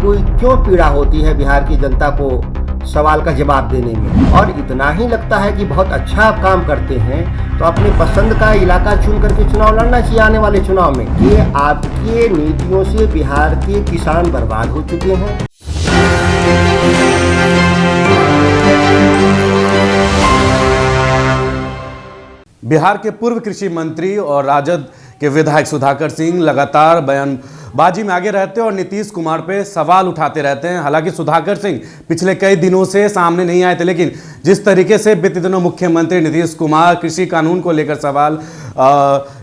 आपको क्यों पीड़ा होती है बिहार की जनता को सवाल का जवाब देने में? और इतना ही लगता है कि बहुत अच्छा आप काम करते हैं तो अपने पसंद का इलाका चुन करके चुनाव लड़ना चाहिए आने वाले चुनाव में। ये आपकी नीतियों से बिहार के किसान बर्बाद हो चुके हैं। बिहार के पूर्व कृषि मंत्री और राजद के विधायक सुधाकर सिंह लगातार बयानबाजी में आगे रहते हैं और नीतीश कुमार पे सवाल उठाते रहते हैं। हालांकि सुधाकर सिंह पिछले कई दिनों से सामने नहीं आए थे, लेकिन जिस तरीके से बीते दिनों मुख्यमंत्री नीतीश कुमार कृषि कानून को लेकर सवाल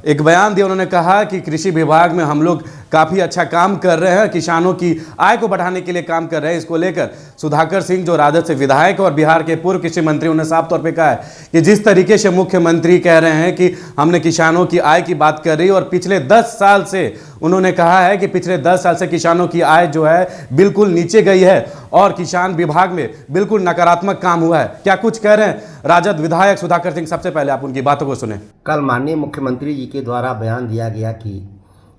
एक बयान दिया, उन्होंने कहा कि कृषि विभाग में हम लोग काफ़ी अच्छा काम कर रहे हैं, किसानों की आय को बढ़ाने के लिए काम कर रहे हैं। इसको लेकर सुधाकर सिंह जो राजद से विधायक और बिहार के पूर्व कृषि मंत्री, उन्होंने साफ तौर पे कहा है कि जिस तरीके से मुख्यमंत्री कह रहे हैं कि हमने किसानों की आय की बात कर रही और पिछले 10 साल से उन्होंने कहा है कि पिछले 10 साल से किसानों की आय जो है बिल्कुल नीचे गई है और किसान विभाग में बिल्कुल नकारात्मक काम हुआ है। क्या कुछ कह रहे हैं राजद विधायक सुधाकर सिंह? सबसे पहले आप उनकी बातों को सुने। कल माननीय मुख्यमंत्री जी के द्वारा बयान दिया गया कि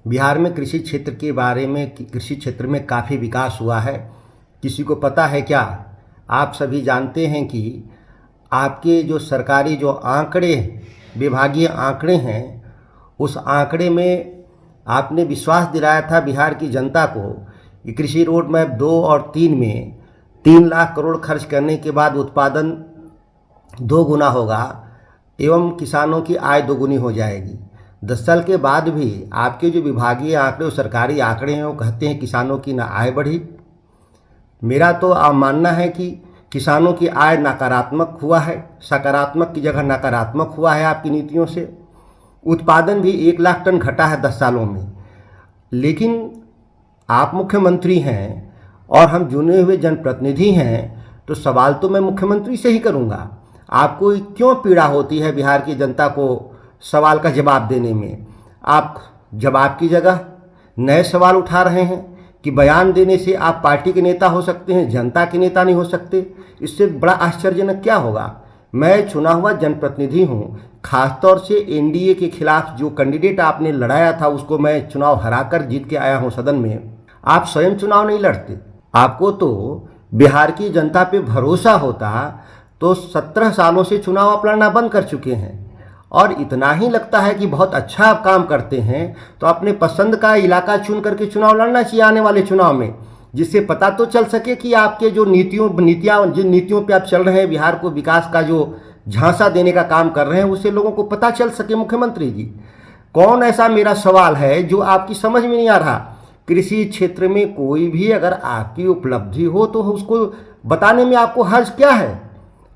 बिहार में कृषि क्षेत्र के बारे में, कृषि क्षेत्र में काफ़ी विकास हुआ है। किसी को पता है क्या? आप सभी जानते हैं कि आपके जो सरकारी जो आंकड़े, विभागीय आंकड़े हैं, उस आंकड़े में आपने विश्वास दिलाया था बिहार की जनता को कि कृषि रोड मैप 2 और 3 में 3 लाख करोड़ खर्च करने के बाद उत्पादन 2 गुना होगा एवं किसानों की आय 2 गुनी हो जाएगी। 10 साल के बाद भी आपके जो विभागीय आंकड़े और सरकारी आंकड़े हैं वो कहते हैं किसानों की ना आय बढ़ी। मेरा तो मानना है कि किसानों की आय नकारात्मक हुआ है, सकारात्मक की जगह नकारात्मक हुआ है आपकी नीतियों से। उत्पादन भी 1 लाख टन घटा है 10 सालों में। लेकिन आप मुख्यमंत्री हैं और हम चुने हुए जनप्रतिनिधि हैं, तो सवाल तो मैं मुख्यमंत्री से ही करूँगा। आपको क्यों पीड़ा होती है बिहार की जनता को सवाल का जवाब देने में? आप जवाब की जगह नए सवाल उठा रहे हैं कि बयान देने से आप पार्टी के नेता हो सकते हैं, जनता के नेता नहीं हो सकते। इससे बड़ा आश्चर्यजनक क्या होगा? मैं चुना हुआ जनप्रतिनिधि हूँ। खासतौर से एनडीए के खिलाफ जो कैंडिडेट आपने लड़ाया था उसको मैं चुनाव हराकर जीत के आया हूँ सदन में। आप स्वयं चुनाव नहीं लड़ते। आपको तो बिहार की जनता पे भरोसा होता तो 17 सालों से चुनाव आप लड़ना बंद कर चुके हैं। और इतना ही लगता है कि बहुत अच्छा आप काम करते हैं तो अपने पसंद का इलाका चुन करके चुनाव लड़ना चाहिए आने वाले चुनाव में, जिससे पता तो चल सके कि आपके जो जिन नीतियों पे आप चल रहे हैं, बिहार को विकास का जो झांसा देने का काम कर रहे हैं, उससे लोगों को पता चल सके। मुख्यमंत्री जी, कौन ऐसा मेरा सवाल है जो आपकी समझ में नहीं आ रहा? कृषि क्षेत्र में कोई भी अगर आपकी उपलब्धि हो तो उसको बताने में आपको हर्ज क्या है?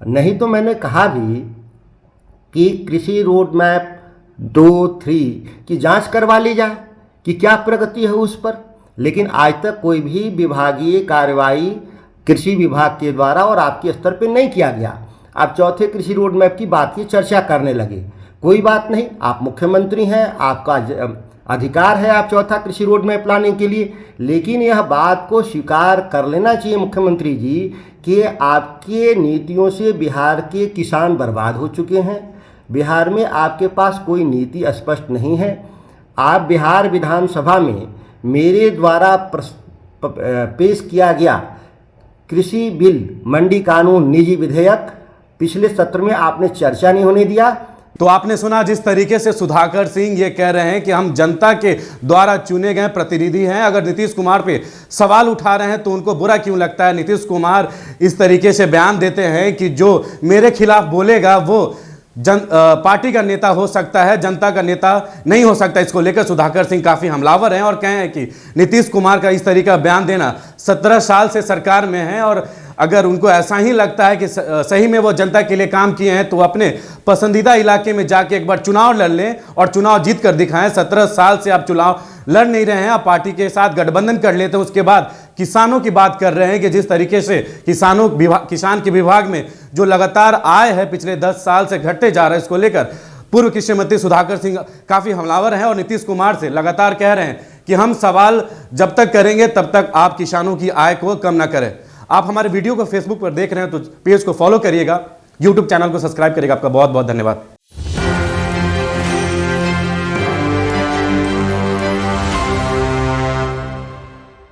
नहीं तो मैंने कहा भी कि कृषि रोड मैप 2-3 की जांच करवा ली जाए कि क्या प्रगति है उस पर। लेकिन आज तक कोई भी विभागीय कार्रवाई कृषि विभाग के द्वारा और आपके स्तर पर नहीं किया गया। आप चौथे कृषि रोड मैप की बात की चर्चा करने लगे। कोई बात नहीं, आप मुख्यमंत्री हैं, आपका अधिकार है आप चौथा कृषि रोड मैप लाने के लिए। लेकिन यह बात को स्वीकार कर लेना चाहिए मुख्यमंत्री जी कि आपके नीतियों से बिहार के किसान बर्बाद हो चुके हैं। बिहार में आपके पास कोई नीति स्पष्ट नहीं है। आप बिहार विधानसभा में मेरे द्वारा पेश किया गया कृषि बिल, मंडी कानून, निजी विधेयक पिछले सत्र में आपने चर्चा नहीं होने दिया। तो आपने सुना जिस तरीके से सुधाकर सिंह ये कह रहे हैं कि हम जनता के द्वारा चुने गए प्रतिनिधि हैं। अगर नीतीश कुमार पे सवाल उठा रहे हैं तो उनको बुरा क्यों लगता है? नीतीश कुमार इस तरीके से बयान देते हैं कि जो मेरे खिलाफ बोलेगा वो पार्टी का नेता हो सकता है, जनता का नेता नहीं हो सकता। इसको लेकर सुधाकर सिंह काफ़ी हमलावर हैं और कहें कि नीतीश कुमार का इस तरीके का बयान देना 17 साल से सरकार में है और अगर उनको ऐसा ही लगता है कि सही में वो जनता के लिए काम किए हैं तो अपने पसंदीदा इलाके में जाके एक बार चुनाव लड़ लें और चुनाव जीत कर दिखाएं। 17 साल से आप चुनाव लड़ नहीं रहे हैं, आप पार्टी के साथ गठबंधन कर लेते हैं। उसके बाद किसानों की बात कर रहे हैं कि जिस तरीके से किसान के विभाग में जो लगातार आय है पिछले 10 साल से घटते जा रहा है, इसको लेकर पूर्व कृषि मंत्री सुधाकर सिंह काफ़ी हमलावर हैं और नीतीश कुमार से लगातार कह रहे हैं कि हम सवाल जब तक करेंगे तब तक आप किसानों की आय को कम ना करें। आप हमारे वीडियो को फेसबुक पर देख रहे हैं तो पेज को फॉलो करिएगा, यूट्यूब चैनल को सब्सक्राइब करिएगा। आपका बहुत बहुत धन्यवाद।